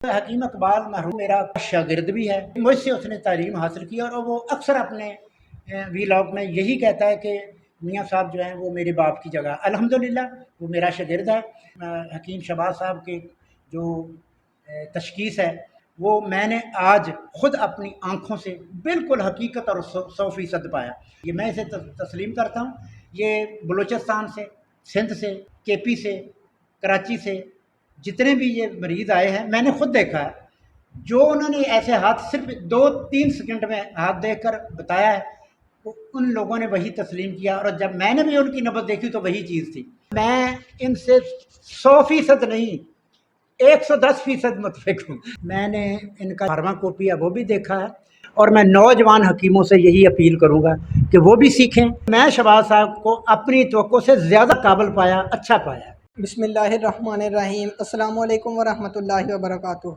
حکیم اقبال مرحوم میرا شاگرد بھی ہے، مجھ سے اس نے تعلیم حاصل کی، اور وہ اکثر اپنے ویلاگ میں یہی کہتا ہے کہ میاں صاحب جو ہیں وہ میرے باپ کی جگہ، الحمدللہ وہ میرا شاگرد ہے۔ حکیم شہباز صاحب کی جو تشخیص ہے وہ میں نے آج خود اپنی آنکھوں سے بالکل حقیقت اور 100% پایا۔ یہ میں اسے تسلیم کرتا ہوں۔ یہ بلوچستان سے، سندھ سے، کے پی سے، کراچی سے جتنے بھی یہ مریض آئے ہیں میں نے خود دیکھا ہے، جو انہوں نے ایسے ہاتھ صرف 2-3 سیکنڈ میں ہاتھ دیکھ کر بتایا ہے، ان لوگوں نے وہی تسلیم کیا، اور جب میں نے بھی ان کی نبض دیکھی تو وہی چیز تھی۔ میں ان سے 100% نہیں، 110% متفق ہوں۔ میں نے ان کا فارما کوپی ہے وہ بھی دیکھا ہے، اور میں نوجوان حکیموں سے یہی اپیل کروں گا کہ وہ بھی سیکھیں۔ میں شہباز صاحب کو اپنی توقع سے زیادہ قابل پایا، اچھا پایا۔ بسم اللہ الرحمن الرحیم۔ السلام علیکم ورحمۃ اللہ وبرکاتہ۔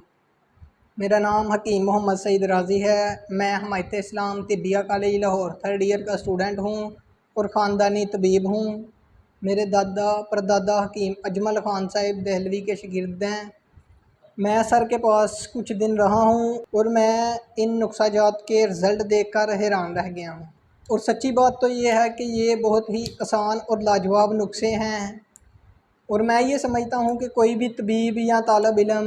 میرا نام حکیم محمد سعید رازی ہے۔ میں حمایت اسلام Tibbiya college Lahore 3rd year کا اسٹوڈنٹ ہوں اور خاندانی طبیب ہوں۔ میرے دادا پردادا حکیم اجمل خان صاحب دہلوی کے شاگرد ہیں۔ میں سر کے پاس کچھ دن رہا ہوں اور میں ان نسخہ جات کے رزلٹ دیکھ کر حیران رہ گیا ہوں، اور سچی بات تو یہ ہے کہ یہ بہت ہی آسان اور لاجواب نسخے ہیں، اور میں یہ سمجھتا ہوں کہ کوئی بھی طبیب یا طالب علم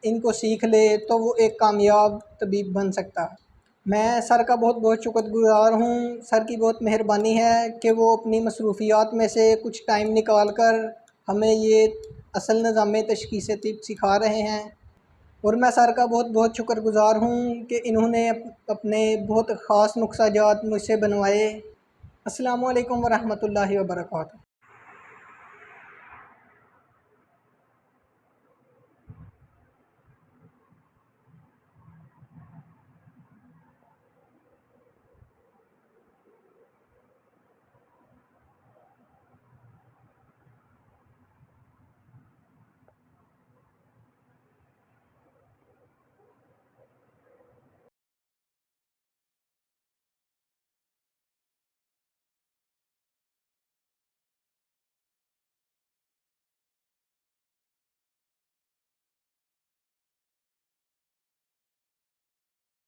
ان کو سیکھ لے تو وہ ایک کامیاب طبیب بن سکتا ہے۔ میں سر کا بہت بہت شکر گزار ہوں۔ سر کی بہت مہربانی ہے کہ وہ اپنی مصروفیات میں سے کچھ ٹائم نکال کر ہمیں یہ اصل نظام تشخیص طب سکھا رہے ہیں، اور میں سر کا بہت بہت شکر گزار ہوں کہ انہوں نے اپنے بہت خاص نسخہ جات مجھ سے بنوائے۔ السلام علیکم ورحمۃ اللہ وبرکاتہ۔